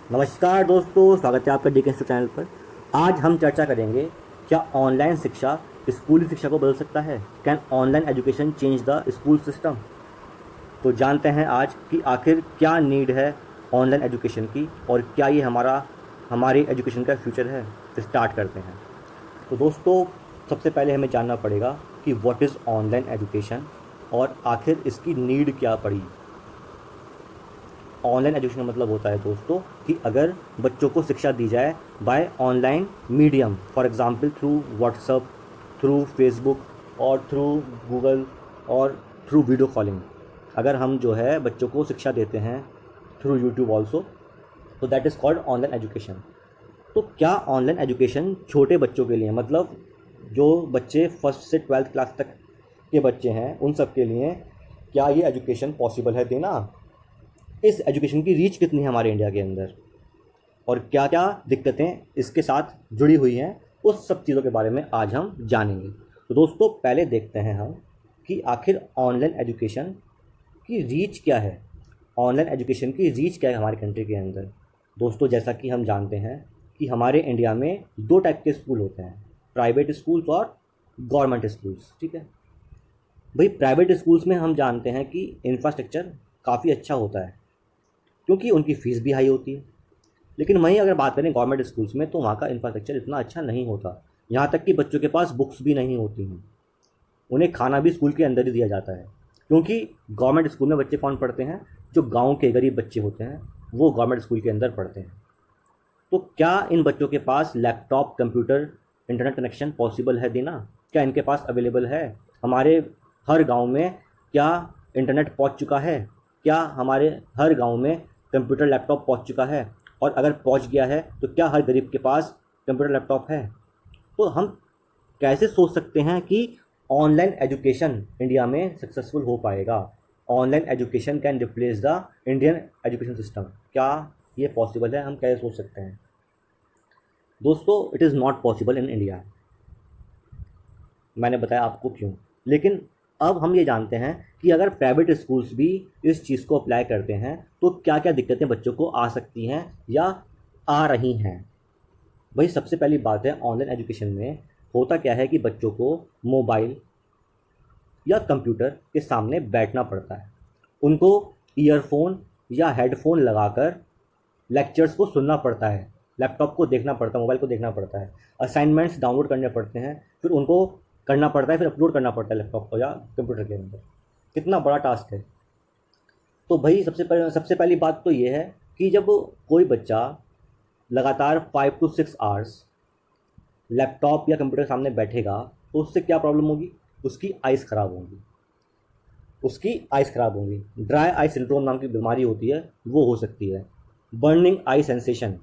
नमस्कार दोस्तों, स्वागत है आपका डीके चैनल पर। आज हम चर्चा करेंगे, क्या ऑनलाइन शिक्षा स्कूली शिक्षा को बदल सकता है। Can online education change the school system. तो जानते हैं आज कि आखिर क्या नीड है ऑनलाइन एजुकेशन की और क्या ये हमारी एजुकेशन का फ्यूचर है। स्टार्ट करते हैं। तो दोस्तों, सबसे पहले हमें जानना पड़ेगा कि व्हाट इज़ ऑनलाइन एजुकेशन और आखिर इसकी नीड क्या पड़ी। ऑनलाइन एजुकेशन का मतलब होता है दोस्तों कि अगर बच्चों को शिक्षा दी जाए by online medium, for example through WhatsApp, through Facebook और थ्रू गूगल और थ्रू वीडियो कॉलिंग। अगर हम जो है बच्चों को शिक्षा देते हैं थ्रू यूट्यूब ऑल्सो, तो that is called online education. तो क्या ऑनलाइन एजुकेशन छोटे बच्चों के लिए, मतलब जो बच्चे फर्स्ट से 12th क्लास तक के बच्चे हैं, उन सब के लिए क्या ये एजुकेशन पॉसिबल है देना। इस एजुकेशन की रीच कितनी है हमारे इंडिया के अंदर और क्या क्या दिक्कतें इसके साथ जुड़ी हुई हैं, उस सब चीज़ों के बारे में आज हम जानेंगे। तो दोस्तों, पहले देखते हैं हम कि आखिर ऑनलाइन एजुकेशन की रीच क्या है। ऑनलाइन एजुकेशन की रीच क्या है हमारे कंट्री के अंदर। दोस्तों, जैसा कि हम जानते हैं कि हमारे इंडिया में दो टाइप के स्कूल होते हैं, प्राइवेट स्कूल्स और गवर्नमेंट स्कूल्स। ठीक है भाई, प्राइवेट स्कूल्स में हम जानते हैं कि इंफ्रास्ट्रक्चर काफ़ी अच्छा होता है क्योंकि उनकी फ़ीस भी हाई होती है। लेकिन वहीं अगर बात करें गवर्नमेंट स्कूल्स में, तो वहाँ का इंफ्रास्ट्रक्चर इतना अच्छा नहीं होता। यहाँ तक कि बच्चों के पास बुक्स भी नहीं होती हैं। उन्हें खाना भी स्कूल के अंदर ही दिया जाता है, क्योंकि गवर्नमेंट स्कूल में बच्चे कौन पढ़ते हैं, जो गाँव के गरीब बच्चे होते हैं वो गवर्नमेंट स्कूल के अंदर पढ़ते हैं। तो क्या इन बच्चों के पास laptop, computer, internet connection possible है देना? क्या इनके पास अवेलेबल है? हमारे हर गांव में क्या इंटरनेट पहुंच चुका है? क्या हमारे हर गांव में कंप्यूटर, लैपटॉप पहुंच चुका है? और अगर पहुंच गया है तो क्या हर गरीब के पास कंप्यूटर, लैपटॉप है? तो हम कैसे सोच सकते हैं कि ऑनलाइन एजुकेशन इंडिया में सक्सेसफुल हो पाएगा? Online education can replace the Indian education system. क्या ये पॉसिबल है? हम कैसे सोच सकते हैं? दोस्तों, it is not possible in India. मैंने बताया आपको क्यों। लेकिन अब हम ये जानते हैं कि अगर प्राइवेट स्कूल्स भी इस चीज़ को अप्लाई करते हैं तो क्या क्या दिक्कतें बच्चों को आ सकती हैं या आ रही हैं। वही सबसे पहली बात है, ऑनलाइन एजुकेशन में होता क्या है कि बच्चों को मोबाइल या कंप्यूटर के सामने बैठना पड़ता है। उनको ईयरफोन या हेडफोन लगाकर लेक्चर्स को सुनना पड़ता है, लैपटॉप को देखना पड़ता है, मोबाइल को देखना पड़ता है, असाइनमेंट्स डाउनलोड करने पड़ते हैं, फिर उनको करना पड़ता है, फिर अपलोड करना पड़ता है लैपटॉप को या कंप्यूटर के अंदर। कितना बड़ा टास्क है। तो भाई सबसे पहली बात तो ये है कि जब कोई बच्चा लगातार 5 to 6 आवर्स लैपटॉप या कंप्यूटर के सामने बैठेगा तो उससे क्या प्रॉब्लम होगी? उसकी आइज़ ख़राब होंगी। ड्राई आई सिंड्रोम नाम की बीमारी होती है, वो हो सकती है। बर्निंग आई सेंसेशन,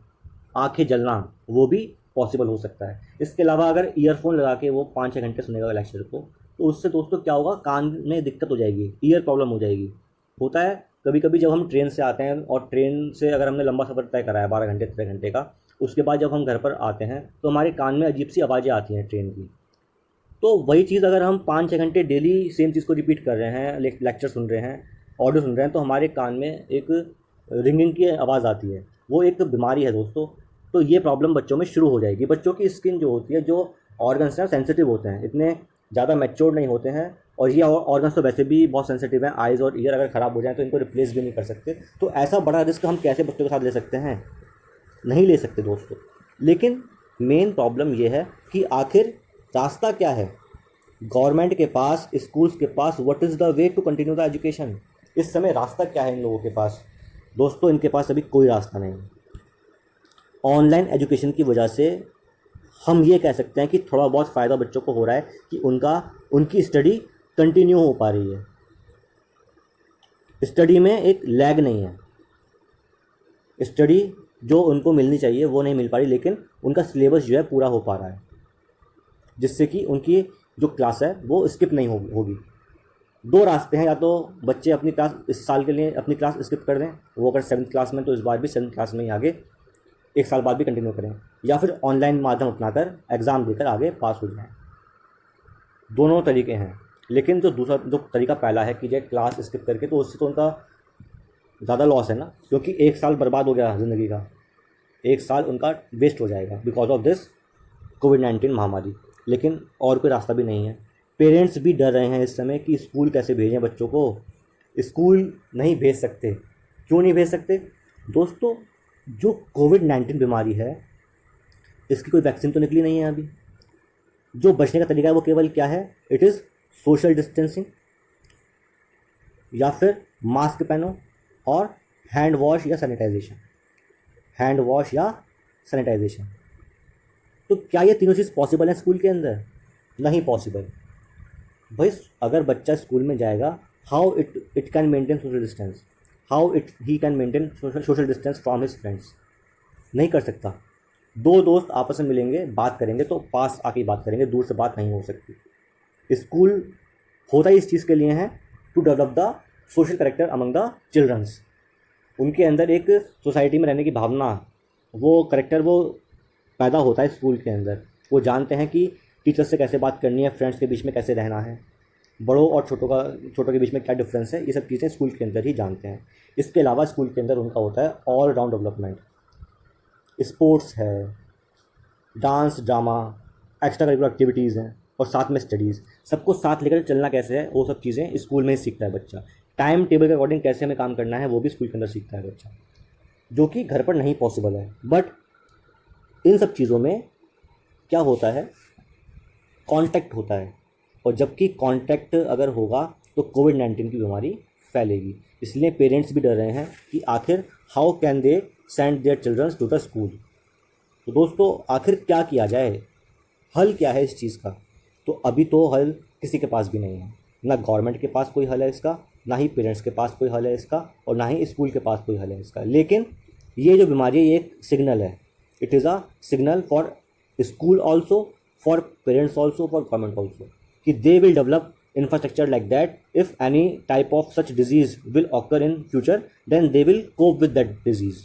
आंखें जलना, वो भी पॉसिबल हो सकता है। इसके अलावा अगर ईयरफोन लगा के वो 5-6 घंटे सुनेगा लेक्चर को, तो उससे दोस्तों क्या होगा, कान में दिक्कत हो जाएगी, ईयर प्रॉब्लम हो जाएगी। होता है कभी कभी जब हम ट्रेन से आते हैं और ट्रेन से अगर हमने लंबा सफ़र तय करा है 12 घंटे 13 घंटे का, उसके बाद जब हम घर पर आते हैं तो हमारे कान में अजीब सी आवाज़ें आती हैं ट्रेन की। तो वही चीज़ अगर हम 5-6 घंटे डेली सेम चीज़ को रिपीट कर रहे हैं, लेक्चर सुन रहे हैं, ऑडियो सुन रहे हैं, तो हमारे कान में एक रिंगिंग की आवाज़ आती है। वो एक बीमारी है दोस्तों। तो ये प्रॉब्लम बच्चों में शुरू हो जाएगी। बच्चों की स्किन जो होती है, जो ऑर्गन्स हैं सेंसिटिव होते हैं, इतने ज़्यादा मैच्योर्ड नहीं होते हैं, और ये ऑर्गन्स तो वैसे भी बहुत सेंसिटिव हैं। आइज़ और ईयर अगर ख़राब हो जाए तो इनको रिप्लेस भी नहीं कर सकते। तो ऐसा बड़ा रिस्क हम कैसे बच्चों के साथ ले सकते हैं? नहीं ले सकते दोस्तों। लेकिन मेन प्रॉब्लम ये है कि आखिर रास्ता क्या है गवर्नमेंट के पास, स्कूल्स के पास? What is the way to continue the education? इस समय रास्ता क्या है इन लोगों के पास? दोस्तों, इनके पास अभी कोई रास्ता नहीं। ऑनलाइन एजुकेशन की वजह से हम ये कह सकते हैं कि थोड़ा बहुत फ़ायदा बच्चों को हो रहा है कि उनकी स्टडी कंटिन्यू हो पा रही है। स्टडी में एक लैग नहीं है। स्टडी जो उनको मिलनी चाहिए वो नहीं मिल पा रही, लेकिन उनका सिलेबस जो है पूरा हो पा रहा है, जिससे कि उनकी जो क्लास है वो स्किप नहीं होगी। दो रास्ते हैं, या तो बच्चे अपनी क्लास इस साल के लिए अपनी क्लास स्किप कर दें, वो अगर 7th क्लास में तो इस बार भी 7th क्लास में ही आगे 1 साल बाद भी कंटिन्यू करें, या फिर ऑनलाइन माध्यम अपनाकर एग्ज़ाम देकर आगे पास हो जाएं। दोनों तरीके हैं। लेकिन जो तरीका पहला है कि जो क्लास स्किप करके, तो उससे तो उनका ज़्यादा लॉस है ना, क्योंकि 1 साल बर्बाद हो गया ज़िंदगी का। एक साल उनका वेस्ट हो जाएगा बिकॉज ऑफ दिस कोविड-19 महामारी। लेकिन और कोई रास्ता भी नहीं है। पेरेंट्स भी डर रहे हैं इस समय कि स्कूल कैसे भेजें बच्चों को। स्कूल नहीं भेज सकते। क्यों नहीं भेज सकते दोस्तों? जो कोविड-19 बीमारी है इसकी कोई वैक्सीन तो निकली नहीं है अभी। जो बचने का तरीका है वो केवल क्या है? इट इज़ सोशल डिस्टेंसिंग, या फिर मास्क पहनो और हैंड वॉश या सैनिटाइजेशन। हैंड वॉश या सैनिटाइजेशन। तो क्या ये तीनों चीज़ पॉसिबल है स्कूल के अंदर? नहीं पॉसिबल। भाई अगर बच्चा स्कूल में जाएगा, how it can maintain social distance, how he can maintain social distance from his friends? नहीं कर सकता। दो दोस्त आपस में मिलेंगे, बात करेंगे तो पास आके बात करेंगे, दूर से बात नहीं हो सकती। स्कूल होता ही इस चीज़ के लिए है, to develop the social character among the childrens. उनके अंदर एक सोसाइटी में रहने की भावना, वो करेक्टर वो पैदा होता है स्कूल के अंदर। वो जानते हैं कि टीचर से कैसे बात करनी है, फ्रेंड्स के बीच में कैसे रहना है, बड़ों और छोटों के बीच में क्या डिफरेंस है, ये सब चीज़ें स्कूल के अंदर ही जानते हैं। इसके अलावा स्कूल के अंदर उनका होता है ऑल राउंड डेवलपमेंट। स्पोर्ट्स है, dance, drama, extra curricular activities हैं और साथ में स्टडीज़। सबको साथ लेकर चलना कैसे है वो सब चीज़ें स्कूल में ही सीखता है बच्चा। टाइम टेबल के अकॉर्डिंग कैसे हमें काम करना है वो भी स्कूल के अंदर सीखता है बच्चा, जो कि घर पर नहीं पॉसिबल है। बट इन सब चीज़ों में क्या होता है? कांटेक्ट होता है, और जबकि कांटेक्ट अगर होगा तो कोविड-19 की बीमारी फैलेगी। इसलिए पेरेंट्स भी डर रहे हैं कि आखिर how can they send their childrens to the school. तो दोस्तों आखिर क्या किया जाए? हल क्या है इस चीज़ का? तो अभी तो हल किसी के पास भी नहीं है। ना गवर्नमेंट के पास कोई हल है इसका, ना ही पेरेंट्स के पास कोई हल है इसका, और ना ही स्कूल के पास कोई हल है इसका। लेकिन ये जो बीमारी है ये एक सिग्नल है। It is a signal for school also, for parents also, for government also, कि they will develop infrastructure like that. If any type of such disease will occur in future, then they will cope with that disease.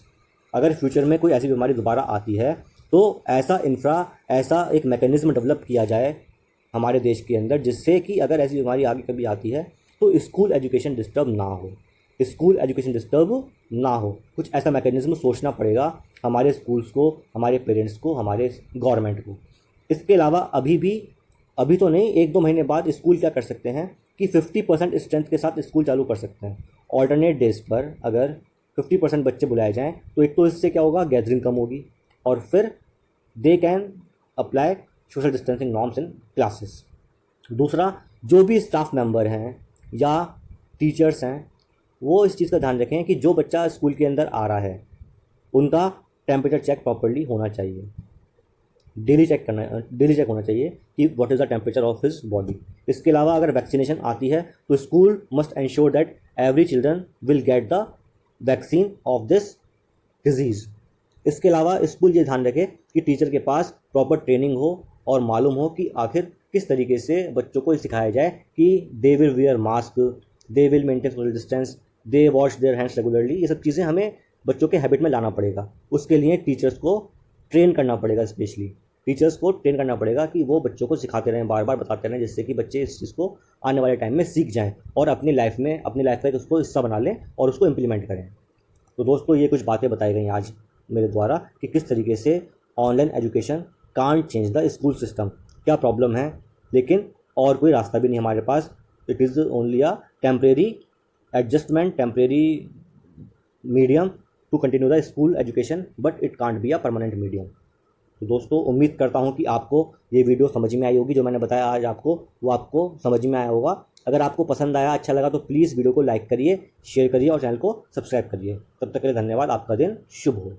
अगर future में कोई ऐसी बीमारी दोबारा आती है तो ऐसा एक मैकेनिज्म डेवलप किया जाए हमारे देश के अंदर, जिससे कि अगर ऐसी बीमारी आगे कभी आती है तो स्कूल एजुकेशन डिस्टर्ब ना हो, स्कूल एजुकेशन डिस्टर्ब ना हो। कुछ ऐसा मैकेनिज्म सोचना पड़ेगा हमारे स्कूल्स को, हमारे पेरेंट्स को, हमारे गवर्नमेंट को। इसके अलावा अभी तो नहीं, 1-2 महीने बाद स्कूल क्या कर सकते हैं कि 50% स्ट्रेंथ के साथ स्कूल चालू कर सकते हैं। ऑल्टरनेट डेज पर अगर 50% बच्चे बुलाए जाएं तो एक तो इससे क्या होगा, गैदरिंग कम होगी, और फिर they can apply social distancing norms in classes. दूसरा, जो भी स्टाफ मेंबर हैं या टीचर्स हैं वो इस चीज़ का ध्यान रखें कि जो बच्चा स्कूल के अंदर आ रहा है उनका टेम्परेचर चेक प्रॉपर्ली होना चाहिए। डेली चेक होना चाहिए कि what is the temperature of his body. इसके अलावा अगर वैक्सीनेशन आती है तो school must ensure that every children will get the vaccine of this disease. इसके अलावा स्कूल ये ध्यान रखे कि टीचर के पास प्रॉपर ट्रेनिंग हो और मालूम हो कि आखिर किस तरीके से बच्चों को सिखाया जाए कि they will wear mask, they will maintain social distance, they wash their hands regularly. ये सब चीज़ें हमें बच्चों के हैबिट में लाना पड़ेगा। उसके लिए टीचर्स को ट्रेन करना पड़ेगा, स्पेशली टीचर्स को ट्रेन करना पड़ेगा कि वो बच्चों को सिखाते रहें, बार बार बताते रहें, जिससे कि बच्चे इस चीज़ को आने वाले टाइम में सीख जाएं और अपनी लाइफ का एक उसको हिस्सा बना लें और उसको इम्प्लीमेंट करें। तो दोस्तों ये कुछ बातें बताई गई आज मेरे द्वारा कि किस तरीके से online education can't change the school system. क्या प्रॉब्लम है, लेकिन और कोई रास्ता भी नहीं हमारे पास। It is only a temporary adjustment, temporary medium to continue the school education, but it can't be a permanent medium. तो दोस्तों उम्मीद करता हूँ कि आपको ये वीडियो समझ में आई होगी। जो मैंने बताया आज आपको वो आपको समझ में आया होगा। अगर आपको पसंद आया, अच्छा लगा तो प्लीज़ वीडियो को लाइक करिए, शेयर करिए और चैनल को सब्सक्राइब करिए। तब तक के लिए धन्यवाद। आपका दिन शुभ हो।